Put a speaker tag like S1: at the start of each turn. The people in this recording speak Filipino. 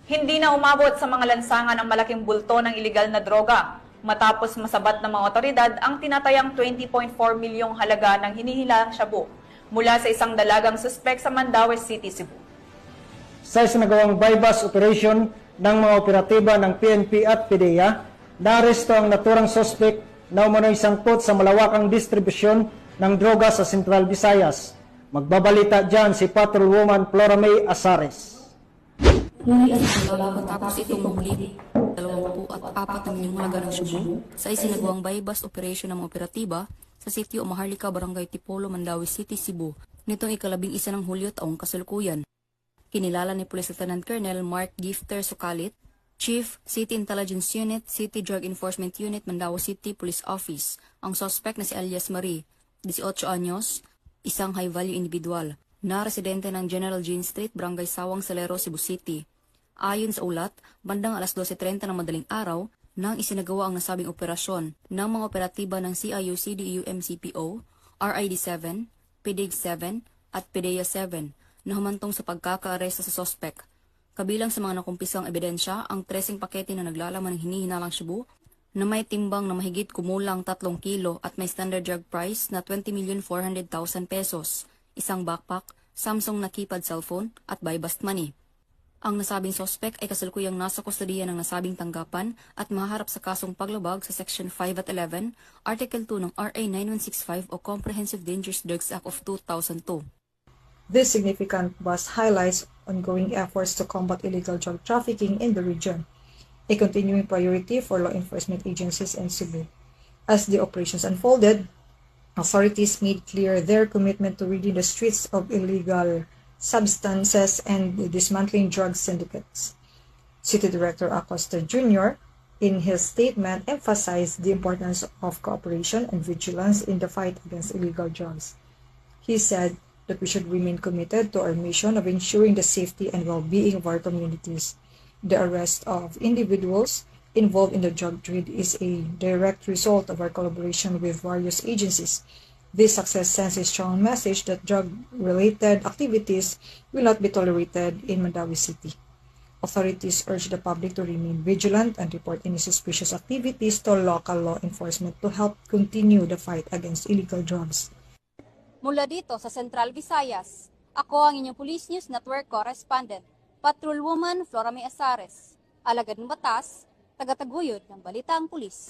S1: Hindi na umabot sa mga lansangan ang malaking bulto ng iligal na droga matapos masabat ng mga otoridad ang tinatayang 20.4 milyong halaga ng hinihilang shabu mula sa isang dalagang suspek sa Mandaue City, Cebu.
S2: Sa isinagawang bypass operation ng mga operatiba ng PNP at PDEA, naaresto ang naturang suspek na umano'y sangkot sa malawakang distribusyon ng droga sa Central Visayas. Magbabalita dyan si Patrolwoman Flora May Asares.
S3: Huli at sinala matapos itong mahuli 24 na milyong halaga ng shabu sa isinagawang bypass operation ng mga operatiba sa sitio Maharlika, Barangay Tipolo, Mandaue City, Cebu, nitong ika-11 ng Hulyo taong kasalukuyan. Kinilala ni Police Lieutenant Colonel Mark Gifter Sukalit, Chief, City Intelligence Unit, City Drug Enforcement Unit, Mandaue City Police Office, ang suspect na si alias Marie, 18 anyos, isang high-value individual, na residente ng General Jean Street, Barangay Sawang Salero, Cebu City. Ayon sa ulat, bandang alas 12:30 ng madaling araw, nang isinagawa ang nasabing operasyon ng mga operatiba ng CIU-CDU-MCPO, RID-7, PDIG-7 at PDEA-7 na humantong sa pagkaka-aresta sa sospek. Kabilang sa mga nakumpisang ebidensya ang 13 pakete na naglalaman ng hinihinalang shabu na may timbang na mahigit kumulang 3 kilo at may standard drug price na 20,400,000 pesos, isang backpack, Samsung na keypad cellphone at buy-bust money. Ang nasabing sospek ay kasalukuyang nasa kustodiya ng nasabing tanggapan at mahaharap sa kasong paglabag sa Section 5 at 11, Article 2 ng RA 9165 o Comprehensive Dangerous Drugs Act of 2002.
S4: This significant bust highlights ongoing efforts to combat illegal drug trafficking in the region, a continuing priority for law enforcement agencies in Cebu. As the operations unfolded, authorities made clear their commitment to ridding the streets of illegal substances and dismantling drug syndicates. City Director Acosta Jr., in his statement, emphasized the importance of cooperation and vigilance in the fight against illegal drugs. He said that we should remain committed to our mission of ensuring the safety and well-being of our communities. The arrest of individuals involved in the drug trade is a direct result of our collaboration with various agencies. This success sends a strong message that drug-related activities will not be tolerated in Mandaue City. Authorities urge the public to remain vigilant and report any suspicious activities to local law enforcement to help continue the fight against illegal drugs.
S5: Mula dito sa Central Visayas, ako ang inyong Police News Network Correspondent, Patrolwoman Flora May Asares, alagad ng batas, tagataguyod ng Balitang Pulis.